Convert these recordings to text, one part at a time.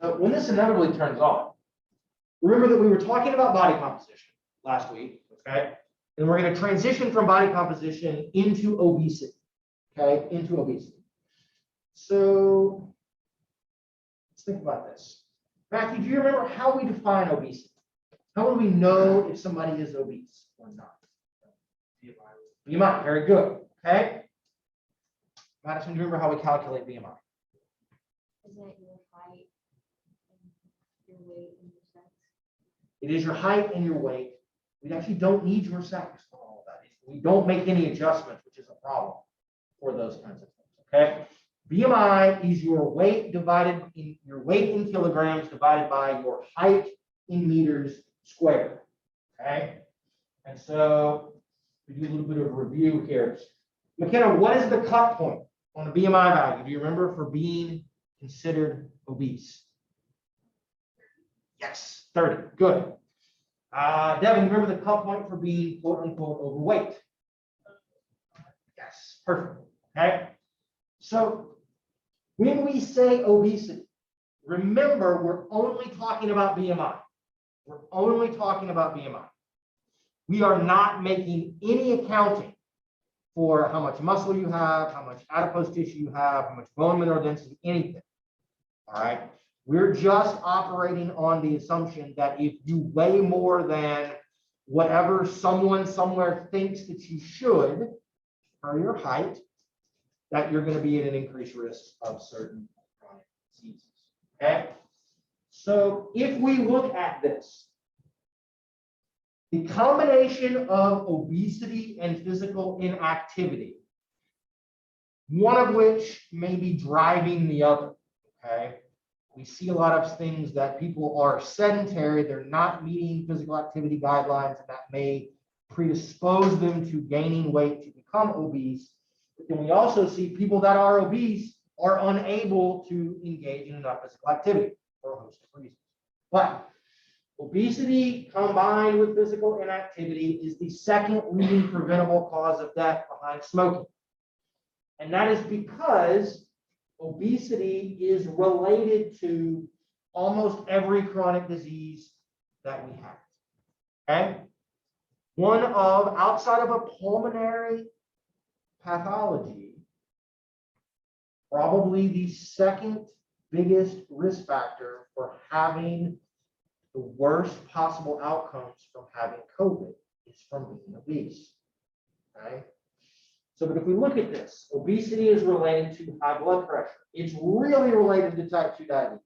So when this inevitably turns on, remember that we were talking about body composition last week, okay? And we're going to transition from body composition into obesity, okay? Into obesity. So let's think about this. Matthew, do you remember how we define obesity? How will we know if somebody is obese or not? BMI, very good, okay? Madison, do you remember how we calculate BMI? Is that your height and your weight and your sex? It is your height and your weight. We actually don't need your sex for all of that. We don't make any adjustments, which is a problem for those kinds of things, okay? BMI is your weight divided in your weight in kilograms divided by your height in meters squared, okay? And so we do a little bit of review here. McKenna, what is the cut point on a BMI value? Do you remember for being considered obese? Yes, 30. Good. Devin, remember the cut point for being quote unquote overweight? Yes, perfect. Okay. So when we say obesity, remember we're only talking about BMI. We're only talking about BMI. We are not making any accounting for how much muscle you have, how much adipose tissue you have, how much bone mineral density, anything. All right. We're just operating on the assumption that if you weigh more than whatever someone somewhere thinks that you should for your height, that you're going to be at an increased risk of certain chronic diseases. Okay. So if we look at this, the combination of obesity and physical inactivity, one of which may be driving the other, okay? We see a lot of things that people are sedentary, they're not meeting physical activity guidelines, and that may predispose them to gaining weight to become obese. But then we also see people that are obese are unable to engage in enough physical activity for a host of reasons. But obesity combined with physical inactivity is the second leading preventable cause of death behind smoking. And that is because obesity is related to almost every chronic disease that we have. Okay? One of, outside of a pulmonary pathology, probably the second biggest risk factor for having the worst possible outcomes from having COVID is from being obese. Okay? So, but if we look at this, obesity is related to high blood pressure. It's really related to type 2 diabetes.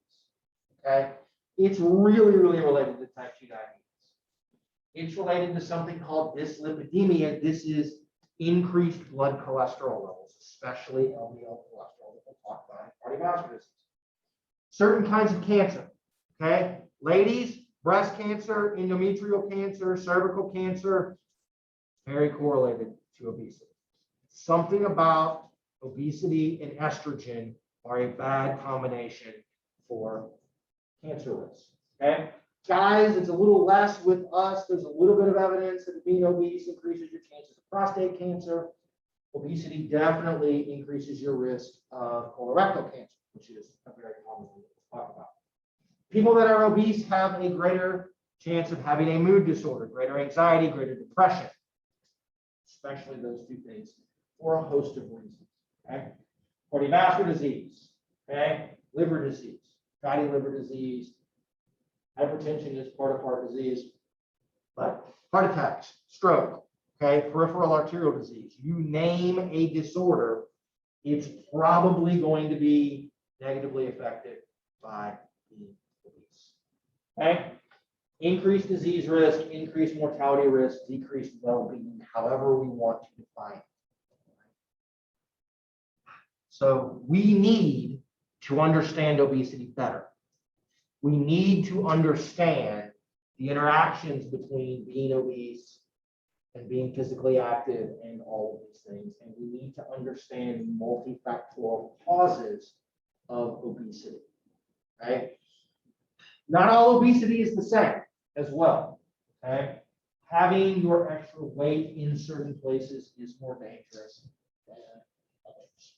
Okay? It's really related to type 2 diabetes. It's related to something called dyslipidemia. This is increased blood cholesterol levels, especially LDL cholesterol that we'll talk about in cardiovascular disease. Certain kinds of cancer. Okay? Ladies, breast cancer, endometrial cancer, cervical cancer, very correlated to obesity. Something about obesity and estrogen are a bad combination for cancer risk. Okay? Guys, it's a little less with us. There's a little bit of evidence that being obese increases your chances of prostate cancer. Obesity definitely increases your risk of colorectal cancer, which is a very common thing to talk about. People that are obese have a greater chance of having a mood disorder, greater anxiety, greater depression, especially those two things, for a host of reasons. Okay? Cardiovascular disease, okay? Liver disease, fatty liver disease, hypertension is part of heart disease, but heart attacks, stroke, okay, peripheral arterial disease, you name a disorder, it's probably going to be negatively affected by being obese. Okay? Increased disease risk, increased mortality risk, decreased well-being, however we want to define it. So we need to understand obesity better. We need to understand the interactions between being obese and being physically active and all of these things. And we need to understand multifactorial causes of obesity. Okay? Not all obesity is the same as well. Okay? Having your extra weight in certain places is more dangerous than others.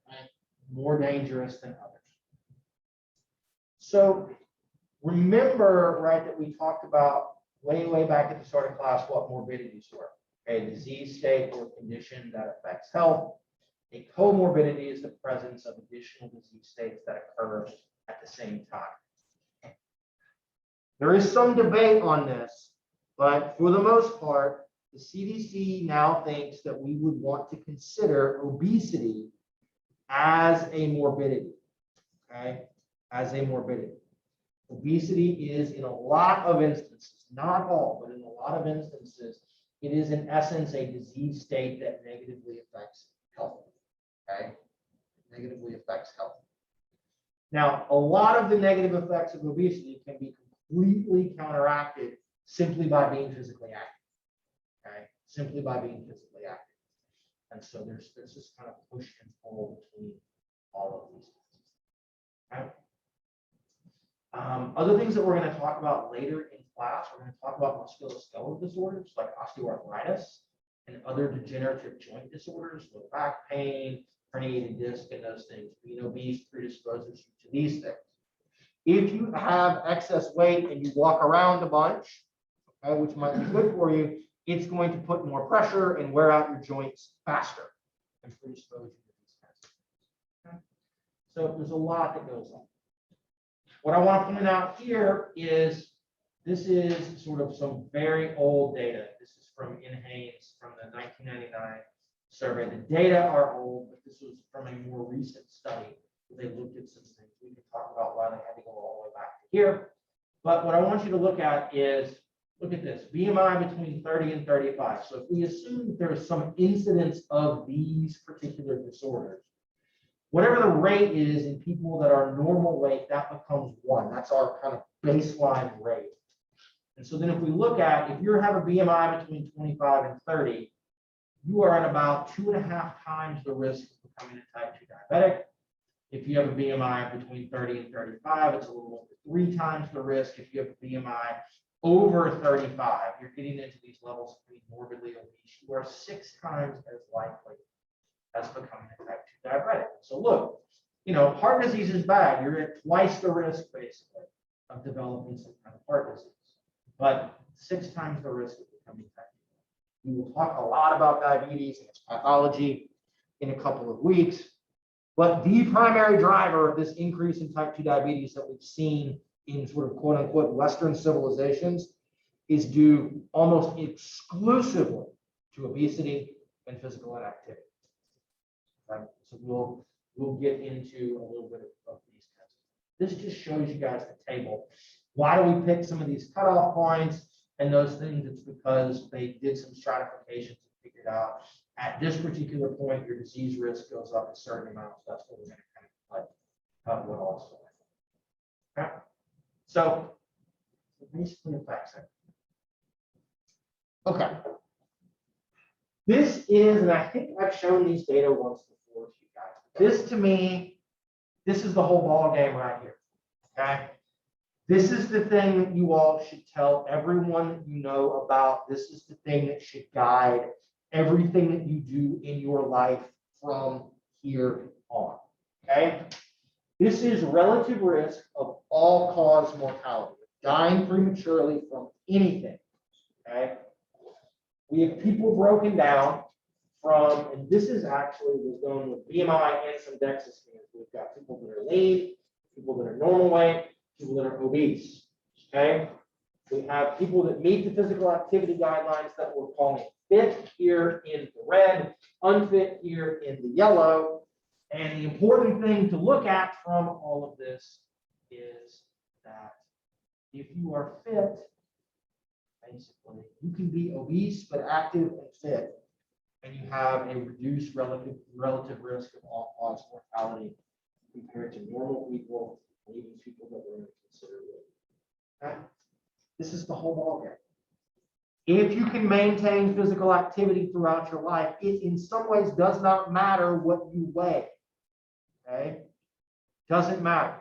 Okay? More dangerous than others. So remember, right, that we talked about way back at the start of class what morbidities were. A disease state or condition that affects health. A comorbidity is the presence of additional disease states that occur at the same time. There is some debate on this, but for the most part, the CDC now thinks that we would want to consider obesity as a morbidity, okay? As a morbidity. Obesity is, in a lot of instances, not all, but in a lot of instances, it is in essence a disease state that negatively affects health, okay? Negatively affects health. Now, a lot of the negative effects of obesity can be completely counteracted simply by being physically active, okay? Simply by being physically active. And so there's this kind of push and pull between all of these things. Okay? Other things that we're going to talk about later in class, we're going to talk about musculoskeletal disorders like osteoarthritis and other degenerative joint disorders, low back pain, herniated disc, and those things. Being obese predisposes you to these things. If you have excess weight and you walk around a bunch, okay, which might be good for you, it's going to put more pressure and wear out your joints faster and predispose you to these kinds of things. Okay? So there's a lot that goes on. What I want to point out here is this is sort of some very old data. This is from Haynes from the 1999 survey. The data are old, but this was from a more recent study. They looked at some things. We can talk about why they had to go all the way back to here. But what I want you to look at is, look at this, BMI between 30 and 35. So if we assume that there's some incidence of these particular disorders, whatever the rate is in people that are normal weight, that becomes 1. That's our kind of baseline rate. And so then if we look at, if you have a BMI between 25 and 30, you are at about 2.5 times the risk of becoming a type 2 diabetic. If you have a BMI between 30 and 35, it's a little over 3 times the risk. If you have a BMI over 35, you're getting into these levels of being morbidly obese. You are 6 times as likely as becoming a type 2 diabetic. So look, you know, heart disease is bad. You're at twice the risk, basically, of developing some kind of heart disease, but 6 times the risk of becoming type 2. We will talk a lot about diabetes and its pathology in a couple of weeks, but the primary driver of this increase in type 2 diabetes that we've seen in sort of quote unquote Western civilizations is due almost exclusively to obesity and physical inactivity. Right? So we'll get into a little bit of these kinds of things. This just shows you guys the table. Why do we pick some of these cutoff points and those things? It's because they did some stratifications and figured out at this particular point your disease risk goes up a certain amount. So that's what we're going to kind of like cut what also. Okay. So it basically affects it. Okay. This is, and I think I've shown these data once before to you guys. This to me, this is the whole ball game right here. Okay. This is the thing that you all should tell everyone that you know about. This is the thing that should guide everything that you do in your life from here on. Okay. This is relative risk of all-cause mortality, dying prematurely from anything. Okay. We have people broken down from, and this is actually was done with BMI and some DEXA scans. We've got people that are lean, people that are normal weight, people that are obese. Okay. We have people that meet the physical activity guidelines that we're calling fit here in the red, unfit here in the yellow. And the important thing to look at from all of this is that if you are fit, basically, you can be obese but active and fit, and you have a reduced relative risk of all-cause mortality compared to normal people and even people that we're going to consider with. Okay? This is the whole ballgame. If you can maintain physical activity throughout your life, it in some ways does not matter what you weigh. Okay? Doesn't matter.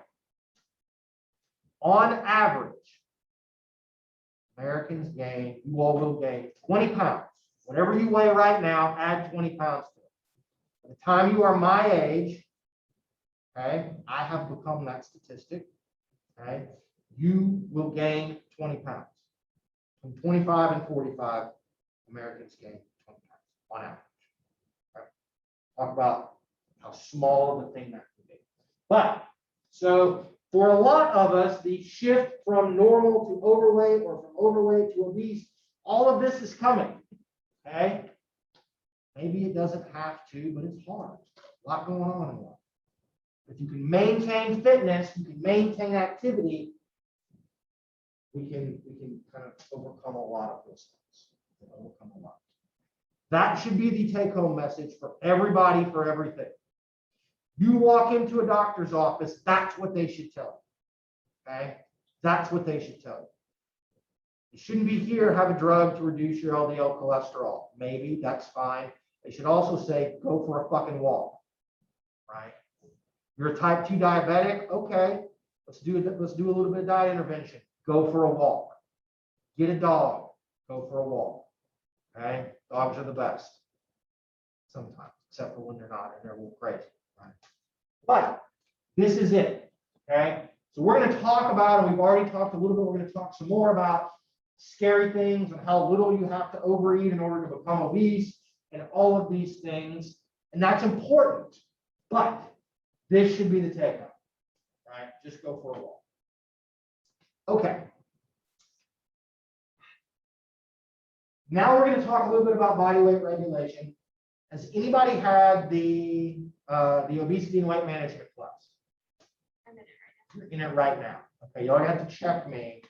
On average, Americans gain, you all will gain 20 pounds. Whatever you weigh right now, add 20 pounds to it. By the time you are my age, okay, I have become that statistic. okay, you will gain 20 pounds. From 25 and 45, Americans gain 20 pounds on average. Okay? Talk about how small of a thing that can be. But, so for a lot of us, the shift from normal to overweight or from overweight to obese, all of this is coming. Okay? Maybe it doesn't have to, but it's hard. A lot going on in life. If you can maintain fitness, you can maintain activity, we can kind of overcome a lot of those things. We can overcome a lot. That should be the take-home message for everybody, for everything. You walk into a doctor's office, that's what they should tell you. Okay? That's what they should tell you. You shouldn't be here, have a drug to reduce your LDL cholesterol. Maybe, that's fine. They should also say, go for a fucking walk. Right? You're a type 2 diabetic, okay. Let's do a little bit of diet intervention. Go for a walk. Get a dog. Go for a walk. Okay? Dogs are the best. Sometimes, except for when they're not and they're a little crazy. Right? But this is it. Okay? So we're going to talk about, and we've already talked a little bit, we're going to talk some more about scary things and how little you have to overeat in order to become obese and all of these things. And that's important. But this should be the take-home. Right? Just go for a walk. Okay. Now we're going to talk a little bit about body weight regulation. Has anybody had the obesity and weight management class? I'm in it right You're in it right now. Okay, you don't have to check me.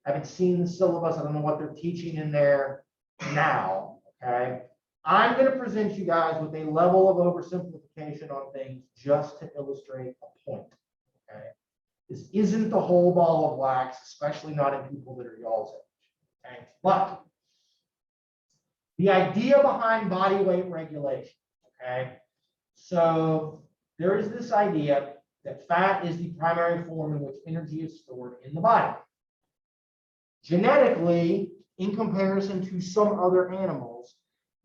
I haven't seen the syllabus. I don't know what they're teaching in there now. Okay. I'm going to present you guys with a level of oversimplification on things just to illustrate a point. Okay. This isn't the whole ball of wax, especially not in people that are y'all's age. Okay. But the idea behind body weight regulation, okay? So there is this idea that fat is the primary form in which energy is stored in the body. Genetically, in comparison to some other animals,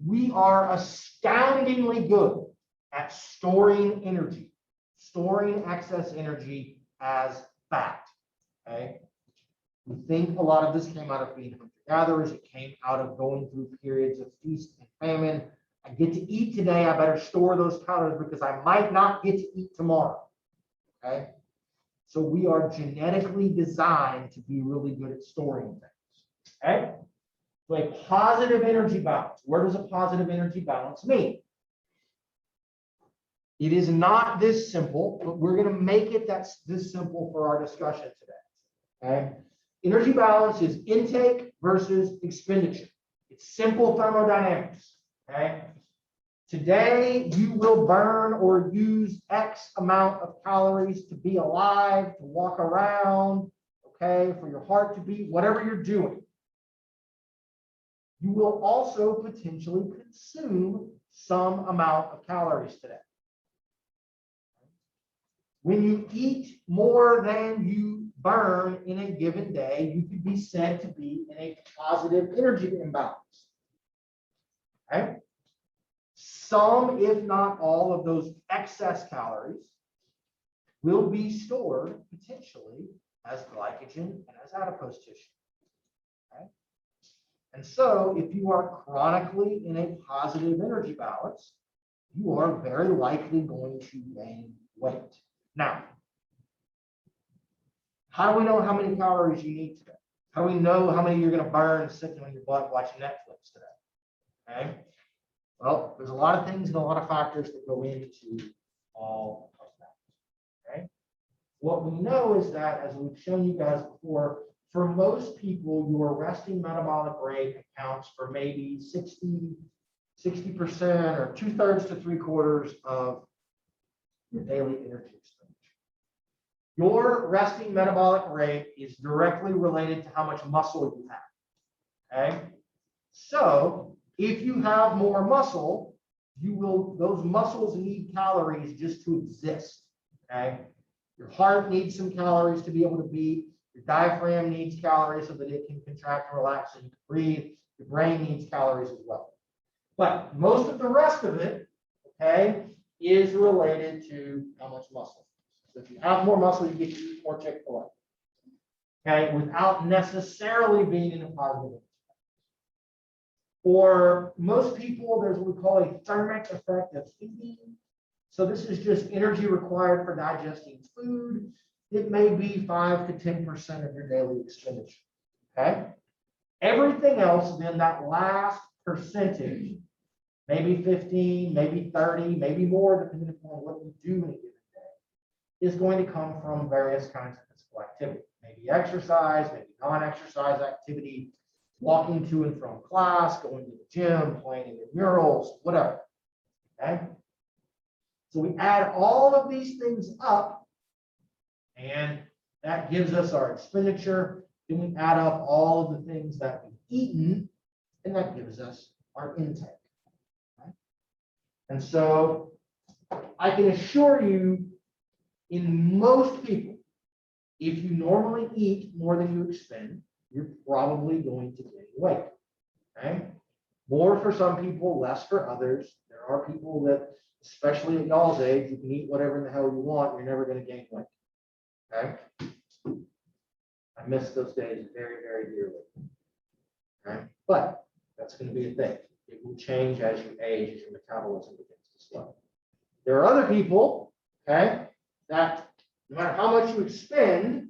we are astoundingly good at storing energy, storing excess energy as fat, okay? We think a lot of this came out of being hunter-gatherers. It came out of going through periods of feast and famine. I get to eat today. I better store those calories because I might not get to eat tomorrow. Okay? So we are genetically designed to be really good at storing things. Okay? So a positive energy balance. Where does a positive energy balance mean? It is not this simple, but we're going to make it this simple for our discussion today. Okay? Energy balance is intake versus expenditure. It's simple thermodynamics. Okay? Today, you will burn or use X amount of calories to be alive, to walk around, okay, for your heart to beat, whatever you're doing. You will also potentially consume some amount of calories today. When you eat more than you burn in a given day, you could be said to be in a positive energy imbalance. Okay? Some, if not all, of those excess calories will be stored potentially as glycogen and as adipose tissue. Okay? And so, if you are chronically in a positive energy balance, you are very likely going to gain weight. Now, how do we know how many calories you need today? How do we know how many you're going to burn sitting on your butt watching Netflix today? Okay. Well, there's a lot of things and a lot of factors that go into all of that. Okay. What we know is that, as we've shown you guys before, for most people, your resting metabolic rate accounts for maybe 60% or 2/3 to 3/4 of your daily energy expenditure. Your resting metabolic rate is directly related to how much muscle you have. Okay? So if you have more muscle, those muscles need calories just to exist. Okay? Your heart needs some calories to be able to beat. Your diaphragm needs calories so that it can contract and relax so you can breathe. Your brain needs calories as well. But most of the rest of it, okay, is related to how much muscle. So if you have more muscle, you get to eat more Chick-fil-A. okay, without necessarily being in a positive. For most people, there's what we call a thermic effect of feeding. So this is just energy required for digesting food. It may be 5 to 10% of your daily expenditure. Okay. Everything else, then that last percentage, maybe 15, maybe 30, maybe more, depending upon what you do in a given day, is going to come from various kinds of physical activity. Maybe exercise, maybe non-exercise activity, walking to and from class, going to the gym, playing in your murals, whatever. Okay. So we add all of these things up, and that gives us our expenditure. Then we add up all of the things that we've eaten, and that gives us our intake. Okay? And so I can assure you, in most people, if you normally eat more than you expend, you're probably going to gain weight. Okay? More for some people, less for others. There are people that, especially at y'all's age, you can eat whatever in the hell you want, you're never going to gain weight. Okay? I miss those days very, very dearly. Okay? But that's going to be a thing. It will change as you age, as your metabolism begins to slow. There are other people, okay, that no matter how much you expend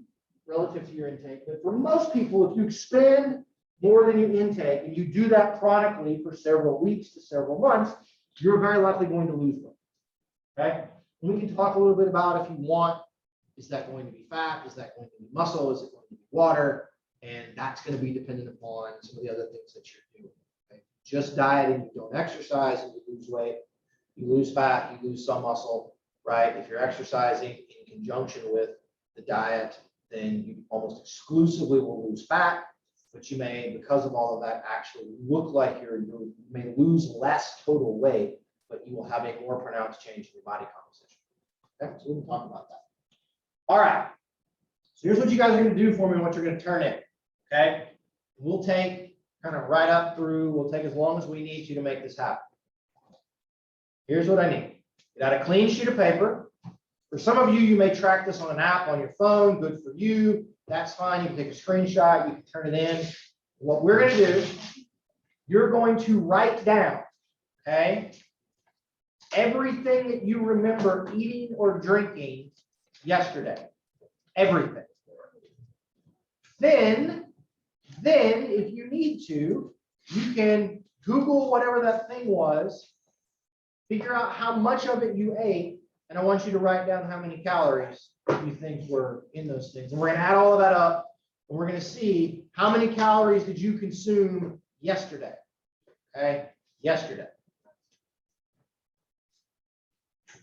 relative to your intake, but for most people, if you expend more than you intake and you do that chronically for several weeks to several months, you're very likely going to lose weight. Okay? And we can talk a little bit about, if you want, is that going to be fat? Is that going to be muscle? Is it going to be water? And that's going to be dependent upon some of the other things that you're doing. Okay? Just dieting, you don't exercise, and you lose weight. You lose fat, you lose some muscle, right? If you're exercising in conjunction with the diet, then you almost exclusively will lose fat, but you may, because of all of that, actually look like you may lose less total weight, but you will have a more pronounced change in your body composition. Okay, so we can talk about that. All right. So here's what you guys are going to do for me and what you're going to turn in. Okay. We'll take kind of right up through, we'll take as long as we need to make this happen. Here's what I need. Get out a clean sheet of paper. For some of you, you may track this on an app on your phone. Good for you. That's fine. You can take a screenshot. You can turn it in. What we're going to do, you're going to write down, okay, everything that you remember eating or drinking yesterday. Everything. Then, if you need to, you can Google whatever that thing was, figure out how much of it you ate, and I want you to write down how many calories you think were in those things. And we're going to add all of that up, and we're going to see how many calories did you consume yesterday. Okay, yesterday.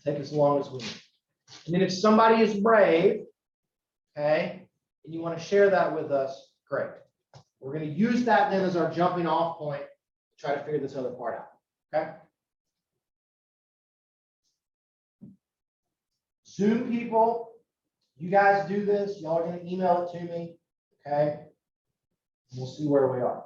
Take as long as we need. And then if somebody is brave, okay, and you want to share that with us, great. We're going to use that then as our jumping off point to try to figure this other part out. Okay. Zoom people, you guys do this. Y'all are going to email it to me. Okay. And we'll see where we are.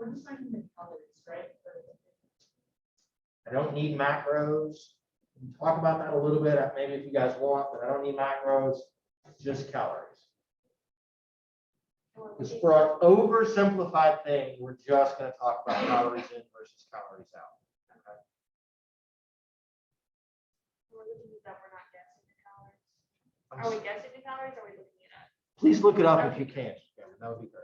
We're just talking the calories, right? I don't need macros. We can talk about that a little bit, maybe if you guys want, but I don't need macros, just calories. Because for our oversimplified thing, we're just going to talk about calories in versus calories out. Okay? We're looking at that, we're not guessing the calories. Are we guessing the calories, or are we looking it up? Please look it up if you can. Yeah, that would be great.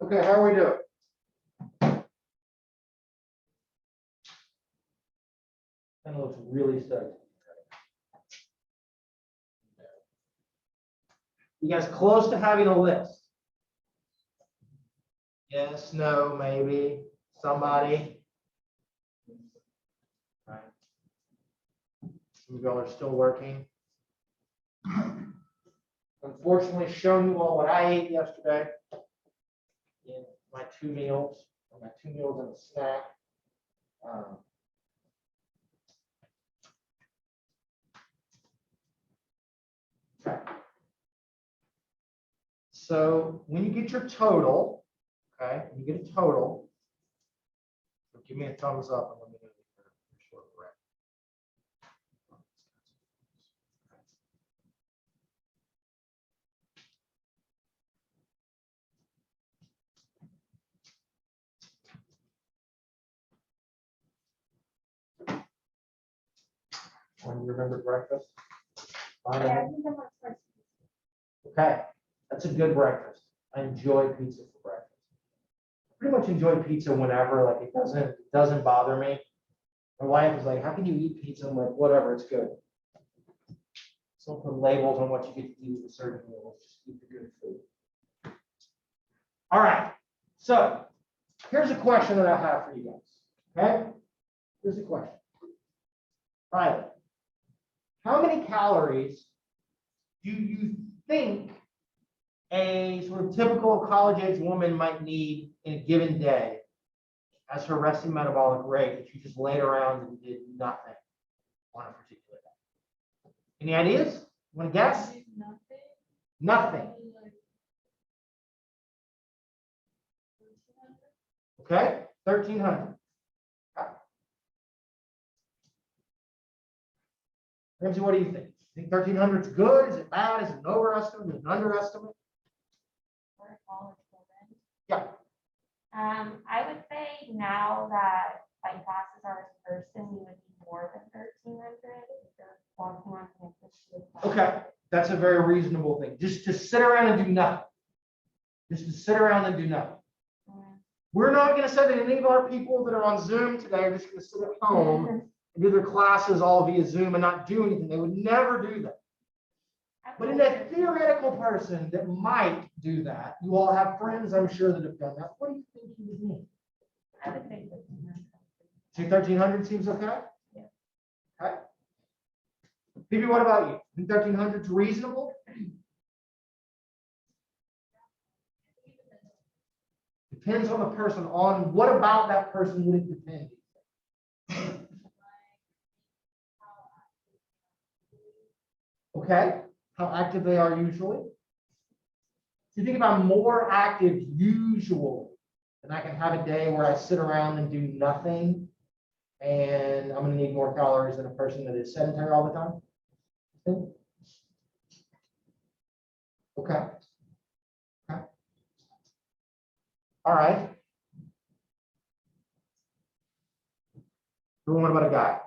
Okay, how are we doing? Kind of looks really stuck. You guys close to having a list? Yes, no, maybe, somebody. Right. Some of y'all are still working. Unfortunately, shown you all what I ate yesterday in my 2 meals, or my 2 meals and a snack. Okay. So when you get your total, okay, when you get a total, give me a thumbs up and let me know if you're short correct. When you remember breakfast? Fine. Yeah, I think I'm not supposed Okay, that's a good breakfast. I enjoy pizza for breakfast. I pretty much enjoy pizza whenever, like it doesn't bother me. My wife was like, "How can you eat pizza?" I'm like, "Whatever, it's good." So don't put labels on what you get to eat with a certain meal. Just eat the good food. All right. So here's a question that I have for you guys. Okay? Here's a question. Riley, how many calories do you think a sort of typical college-age woman might need in a given day as her resting metabolic rate if you just laid around and did nothing on a particular day? Any ideas? You want to guess? Nothing. Okay, 1,300. Ramsey, what do you think? You think 1,300 is good? Is it bad? Is it an overestimate? Is it an underestimate? for a college woman. Yeah. I would say now that like classes are in person, we would be more than 1,300 if you're walking on campus. Okay, that's a very reasonable thing. Just to sit around and do nothing. Just to sit around and do nothing. We're not going to say that any of our people that are on Zoom today are just going to sit at home and do their classes all via Zoom and not do anything. They would never do that. But in a theoretical person that might do that, you all have friends, I'm sure, that have done that. What do you think you would need? I would say 1,300. Say 1,300 seems okay? Yeah. Okay. Phoebe, what about you? Think 1,300 is reasonable? Depends on the person. On what about that person would it depend? Okay. How active they are usually. So you think if I'm more active usually, then I can have a day where I sit around and do nothing, and I'm going to need more calories than a person that is sedentary all the time. Okay. Okay. All right. What about a guy?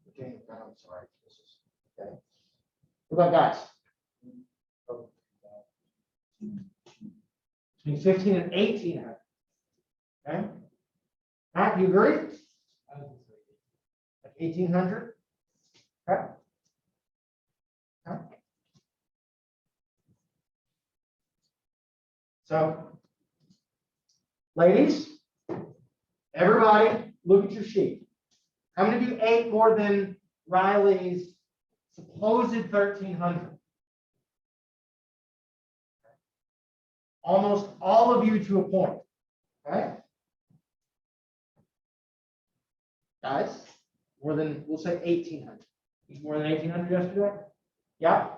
Okay, I'm sorry. This is okay. What about guys? Between 15 and 1,800. Okay. Matt, do you agree? Like 1,800. Okay. Okay. So, ladies, everybody, look at your sheet. How many of you ate more than Riley's supposed 1,300? Almost all of you to a point. Okay. Guys, more than, we'll say 1,800. More than 1,800 yesterday? Yeah.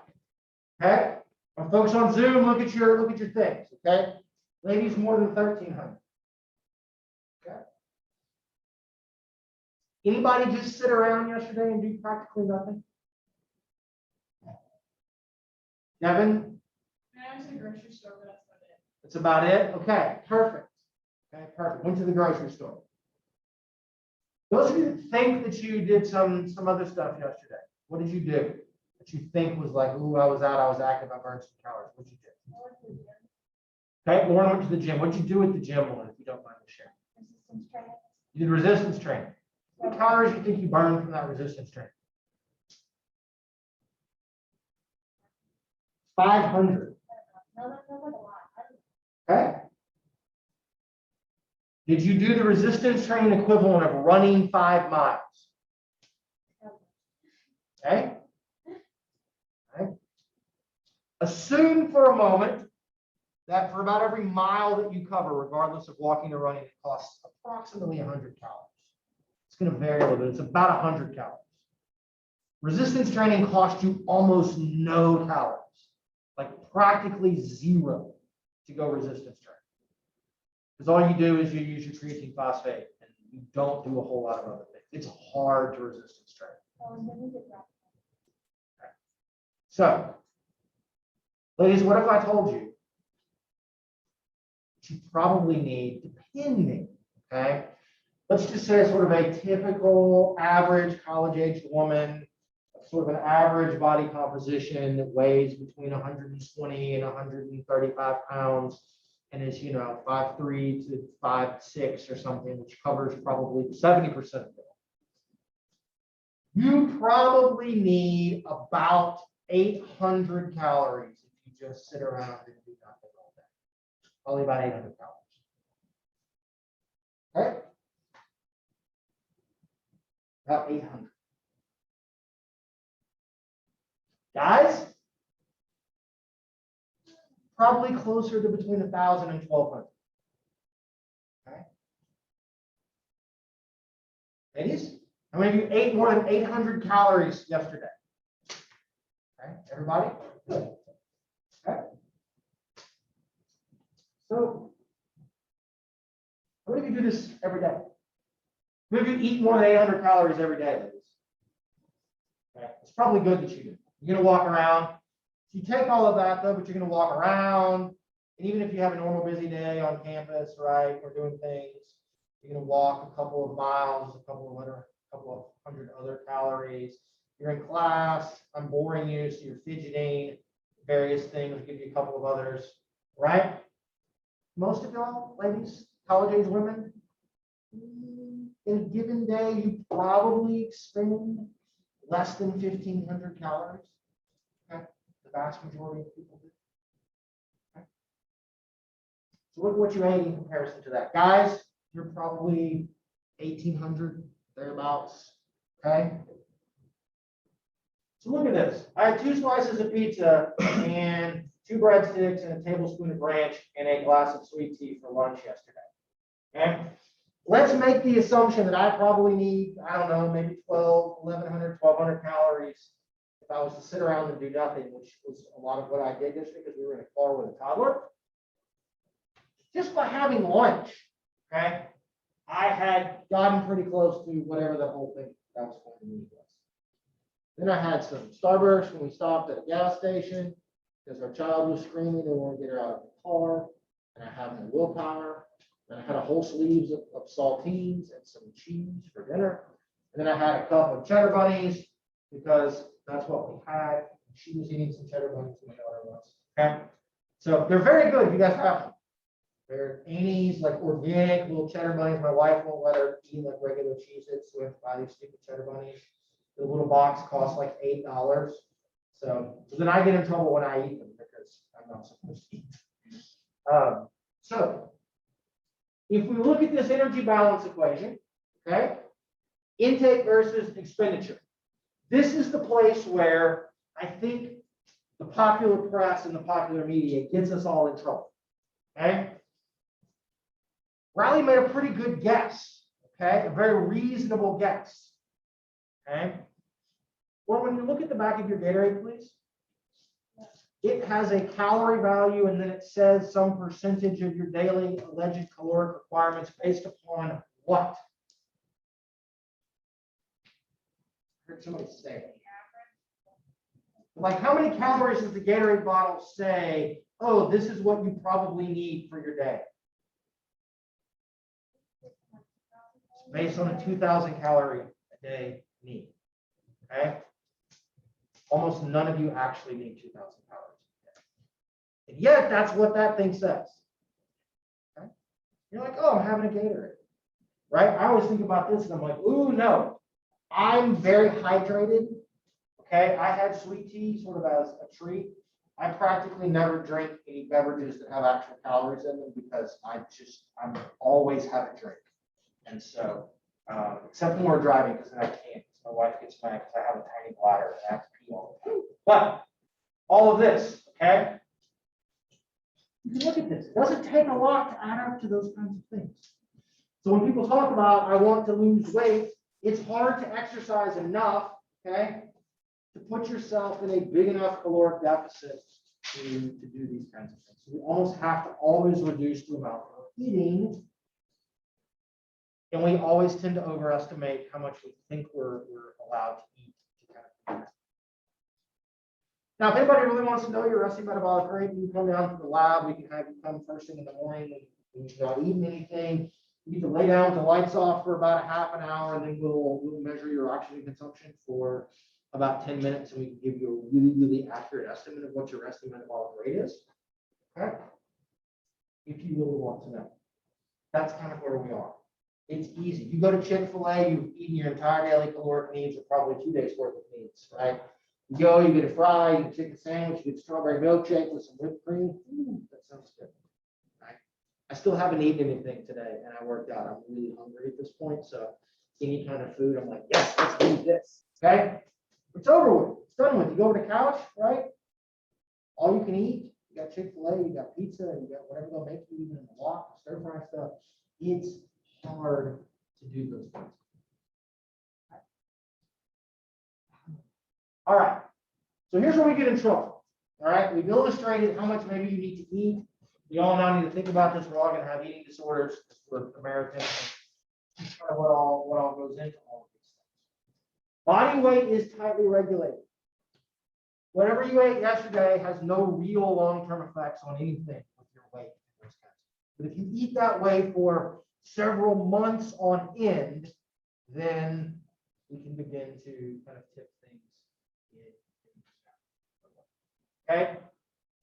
Okay. Now, folks on Zoom, look at your things. Okay. Ladies, more than 1,300. Okay. Anybody just sit around yesterday and do practically nothing? Devin? I went to the grocery store, but that's That's about it. about it? Okay, perfect. Okay, perfect. Went to the grocery store. Those of you that think that you did some other stuff yesterday, what did you do that you think was like, ooh, I was active, I burned some calories? What did you do? Okay, Lauren went to the gym. What'd you do at the gym, Lauren, if you don't mind me sharing? Resistance training. You did resistance training. How many calories do you think you burned from that resistance training? 500. No, that's a lot. Okay. Did you do the resistance training equivalent of running 5 miles? Okay. Okay. Assume for a moment that for about every mile that you cover, regardless of walking or running, it costs approximately 100 calories. It's going to vary a little bit. It's about 100 calories. Resistance training costs you almost no calories, like practically zero to go resistance training. Because all you do is you use your creatine phosphate and you don't do a whole lot of other things. It's hard to resistance train. Okay. So, ladies, what if I told you you probably need, depending, okay? Let's just say sort of a typical average college-aged woman, sort of an average body composition that weighs between 120 and 135 pounds and is, 5'3" to 5'6" or something, which covers probably 70% of it. You probably need about 800 calories if you just sit around and do nothing all day. Probably about 800 calories. Okay? About 800. Guys, probably closer to between 1,000 and 1,200. Okay. Ladies, how many of you ate more than 800 calories yesterday? Okay, everybody? Good. Okay. So, how many of you do this every day? How many of you eat more than 800 calories every day, ladies? Okay. It's probably good that you do. You're going to walk around. You take all of that, though, but you're going to walk around. And even if you have a normal busy day on campus, right, or doing things, you're going to walk a couple of miles, a couple of hundred other calories. You're in class. I'm boring you, so you're fidgeting. Various things. I'll give you a couple of others, right? Most of y'all, ladies, college-age women, in a given day, you probably expend less than 1,500 calories. Okay, the vast majority of people do. Okay. So look at what you ate in comparison to that, guys. You're probably 1,800 thereabouts. Okay. So look at this. I had 2 slices of pizza and 2 breadsticks and a tablespoon of ranch and a glass of sweet tea for lunch yesterday. Okay. Let's make the assumption that I probably need, I don't know, maybe 1,100, 1,200 calories if I was to sit around and do nothing, which was a lot of what I did yesterday because we were in a car with a toddler. Just by having lunch, okay, I had gotten pretty close to whatever the whole thing that was going to need was. Then I had some Starburst when we stopped at a gas station because our child was screaming and wanted to get her out of the car. And I had my willpower. And I had a whole sleeves of saltines and some cheese for dinner. And then I had a cup of cheddar bunnies because that's what we had. She was eating some cheddar bunnies and my daughter was. Okay. So they're very good. You guys have them. They're Annie's, like organic little cheddar bunnies. My wife won't let her eat like regular Cheez-Its, so we have to buy these stupid cheddar bunnies. The little box costs like $8. So then I get in trouble when I eat them because I'm not supposed to eat them. So if we look at this energy balance equation, okay, intake versus expenditure, this is the place where I think the popular press and the popular media gets us all in trouble. Okay, Riley made a pretty good guess. Okay, a very reasonable guess. Okay, well, when you look at the back of your Gatorade, please, it has a calorie value and then it says some percentage of your daily alleged caloric requirements based upon what? I heard somebody say it. Like, how many calories does the Gatorade bottle say, oh, this is what you probably need for your day? It's based on a 2,000 calorie a day need. Okay? Almost none of you actually need 2,000 calories. And yet, that's what that thing says. You're like, oh, I'm having a Gatorade, right? I always think about this and I'm like, ooh, no, I'm very hydrated. Okay, I had sweet tea sort of as a treat. I practically never drink any beverages that have actual calories in them because I'm always have a drink. And so, except when we're driving, because then I can't. My wife gets mad because I have a tiny bladder and I have to pee all the time. But all of this, okay? You can look at this. It doesn't take a lot to add up to those kinds of things. So when people talk about, I want to lose weight, it's hard to exercise enough, okay, to put yourself in a big enough caloric deficit to do these kinds of things. So we almost have to always reduce the amount of eating. And we always tend to overestimate how much we think we're allowed to eat. Now, if anybody really wants to know your resting metabolic rate, you can come down to the lab. We can have you come first thing in the morning when you're not eating anything. You need to lay down with the lights off for about a half an hour, and then we'll measure your oxygen consumption for about 10 minutes, and we can give you a really, really accurate estimate of what your resting metabolic rate is. Okay? If you really want to know. That's kind of where we are. It's easy. You go to Chick-fil-A, you've eaten your entire daily caloric needs, or probably 2 days worth of needs, right? You go, you get a fry, you get a chicken sandwich, you get a strawberry milkshake with some whipped cream. Ooh, that sounds good. Right? I still haven't eaten anything today, and I worked out. I'm really hungry at this point, so any kind of food, I'm like, yes, let's do this. Okay? It's over with. It's done with. You go to the couch, right? All you can eat. You got Chick-fil-A, you got pizza, and you got whatever they'll make you, even in the wok, stir fry stuff. It's hard to do those things. All right. So here's where we get in trouble. All right. We've illustrated how much maybe you need to eat. We all now need to think about this. We're all going to have eating disorders for Americans. That's kind of what all goes into all of these things. Body weight is tightly regulated. Whatever you ate yesterday has no real long-term effects on anything with your weight. But if you eat that way for several months on end, then we can begin to kind of tip things in. Okay?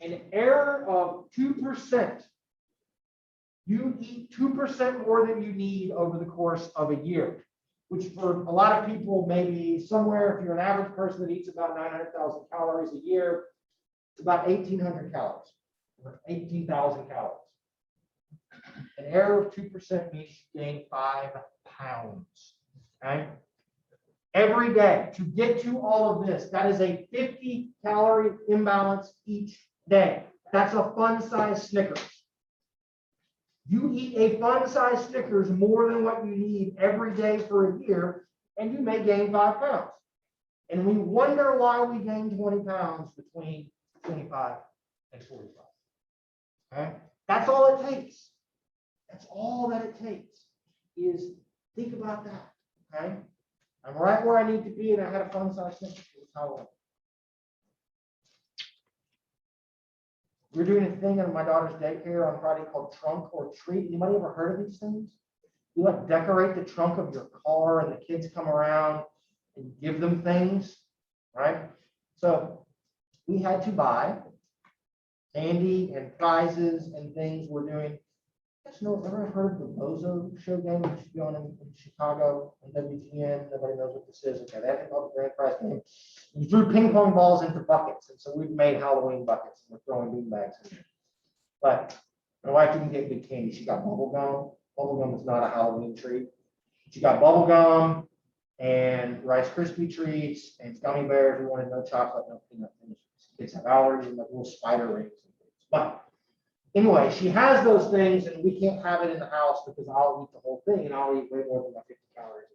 An error of 2%. You eat 2% more than you need over the course of a year, which for a lot of people may be somewhere, if you're an average person that eats about 900,000 calories a year, it's about 1,800 calories, or 18,000 calories. An error of 2% means you gain 5 pounds. Okay? Every day to get to all of this, that is a 50-calorie imbalance each day. That's a fun-size Snickers. You eat a fun-size Snickers more than what you need every day for a year, and you may gain 5 pounds. And we wonder why we gain 20 pounds between 25 and 45. Okay? That's all it takes. That's all that it takes is think about that. Okay? I'm right where I need to be, and I had a fun-size Snickers. How long? We're doing a thing in my daughter's daycare on Friday called Trunk or Treat. Anybody ever heard of these things? You like decorate the trunk of your car, and the kids come around and give them things, right? So we had to buy candy and prizes and things. We're doing. Ever heard of the Bozo show game that used to be on in Chicago on WGN? Nobody knows what this is. Okay, that called the grand prize game. You threw ping pong balls into buckets, and so we've made Halloween buckets, and we're throwing bean bags in there. But my wife didn't get good candy. She got bubble gum. Bubble gum is not a Halloween treat. She got bubble gum and Rice Krispie treats and gummy bears. We wanted no chocolate, no peanut. Kids have allergies and like little spider rings and things. But anyway, she has those things, and we can't have it in the house because I'll eat the whole thing, and I'll eat way more than my 50 calories.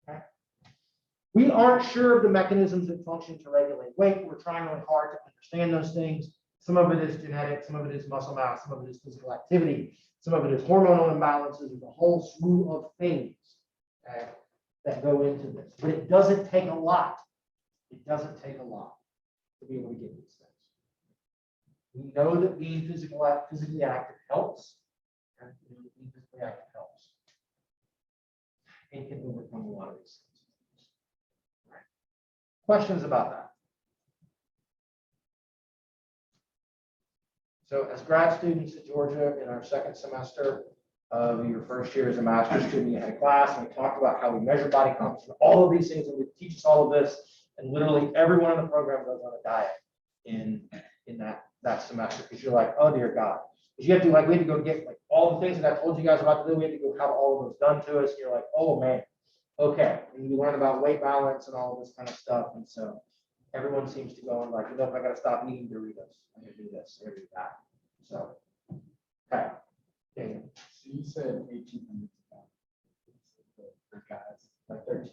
Okay? We aren't sure of the mechanisms that function to regulate weight. We're trying really hard to understand those things. Some of it is genetic, some of it is muscle mass, some of it is physical activity, some of it is hormonal imbalances. There's a whole slew of things that go into this. But it doesn't take a lot. It doesn't take a lot to be able to get these things. We know that being physically active helps. And being physically active helps. And can overcome a lot of these things. Right. Questions about that? So as grad students at Georgia in our second semester of your first year as a master's student, you had a class and we talked about how we measure body composition, all of these things, and we teach us all of this. And literally everyone in the program goes on a diet in that semester because you're like, oh dear God. Because you have to we had to go get like all the things that I told you guys about to do. We had to go have all of those done to us. And you're like, oh man, okay. And you learn about weight balance and all of this kind of stuff. And so everyone seems to go and like, if I got to stop eating Doritos, I'm gonna do this, I'm gonna do that. So, okay. Daniel. So you said 1,800 for guys, like 13.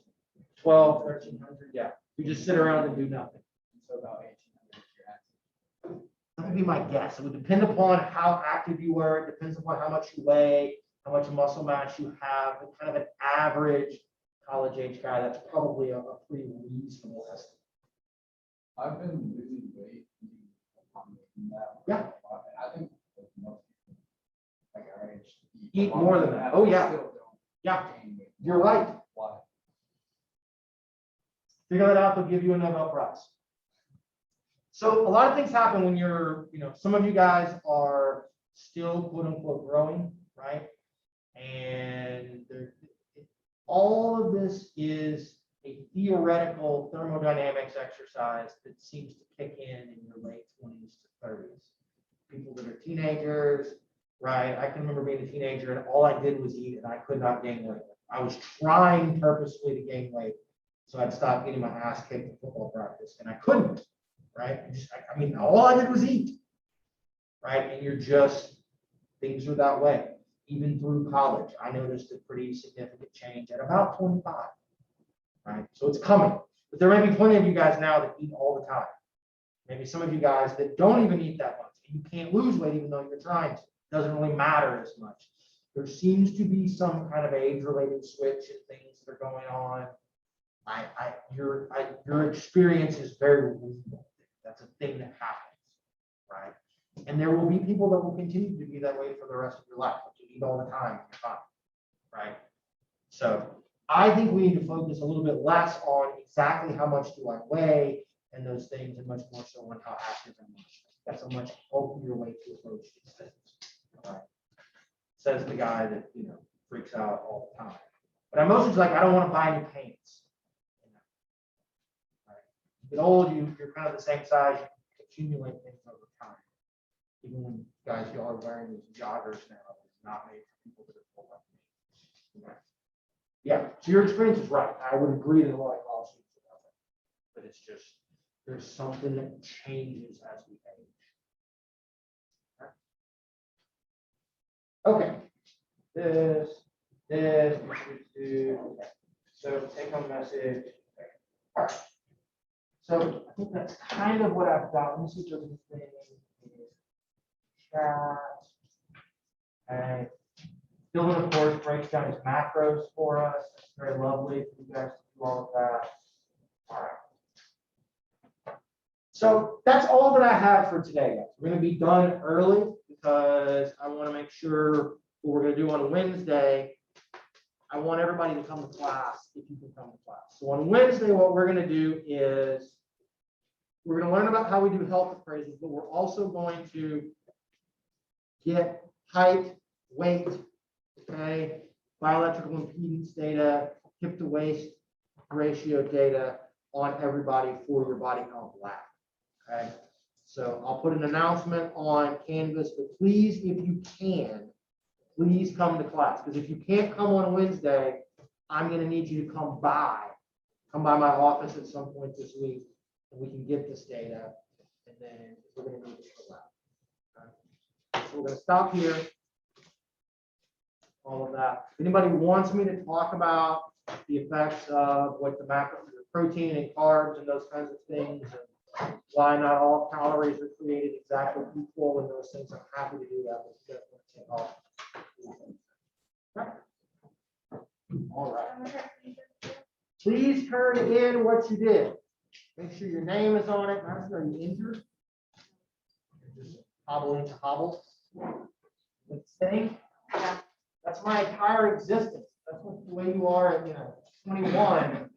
12, 1,300, yeah. You just sit around and do nothing. So about 1,800 if you're active. That would be my guess. It would depend upon how active you were. It depends upon how much you weigh, how much muscle mass you have. But kind of an average college age guy, that's probably a pretty reasonable estimate. I've been losing weight. Yeah. I think like most people, like our age, Eat more than that. Oh, yeah. Yeah. You're right. Why? Figure that out, they'll give you a Nobel Prize. So a lot of things happen when you're, some of you guys are still quote unquote growing, right? And all of this is a theoretical thermodynamics exercise that seems to kick in your late 20s to 30s. People that are teenagers, right? I can remember being a teenager and all I did was eat and I could not gain weight. I was trying purposefully to gain weight. So I'd stop getting my ass kicked in football practice and I couldn't, right? I mean, all I did was eat, right? And things are that way. Even through college, I noticed a pretty significant change at about 25, right? So it's coming, but there may be plenty of you guys now that eat all the time. Maybe some of you guys that don't even eat that much. You can't lose weight even though you're trying to. It doesn't really matter as much. There seems to be some kind of age-related switch and things that are going on. Your experience is very reasonable. That's a thing that happens, right? And there will be people that will continue to be that way for the rest of your life. You eat all the time, you're fine, right? So I think we need to focus a little bit less on exactly how much do I weigh and those things, and much more so on how active am I. That's a much healthier way to approach these things, right? Says the guy that freaks out all the time. But I'm mostly like, I don't want to buy new pants. You get old, you're kind of the same size, you accumulate things over time. Even when guys, y'all are wearing these joggers now, it's not made for people that are full like me. Yeah, so your experience is right. I would agree that a lot of college students about that. But it's just, there's something that changes as we age. Okay. This, okay. So take home message. Okay. All right. So I think that's kind of what I've got. Let me see if there's anything. Chat. Okay. Dylan, of course, breaks down his macros for us. It's very lovely for you guys to do all of that. All right. So that's all that I have for today, guys. We're going to be done early because I want to make sure what we're going to do on Wednesday. I want everybody to come to class if you can come to class. So on Wednesday, what we're going to do is we're going to learn about how we do health appraisals, but we're also going to get height, weight, okay, bioelectrical impedance data, hip to waist ratio data on everybody for your body comp lab. Okay, so I'll put an announcement on Canvas, but please, if you can, please come to class, because if you can't come on Wednesday, I'm going to need you to come by my office at some point this week, and we can get this data, and then we're going to move it to the lab. Okay? So we're going to stop here. All of that. If anybody wants me to talk about the effects of what the macro, protein and carbs and those kinds of things, and why not all calories are created exactly equal and those things, I'm happy to do that. All right. Please turn in what you did. Make sure your name is on it. Madison, are you injured? Just hobbling to hobble. Thing. That's my entire existence. That's what the way you are at 21.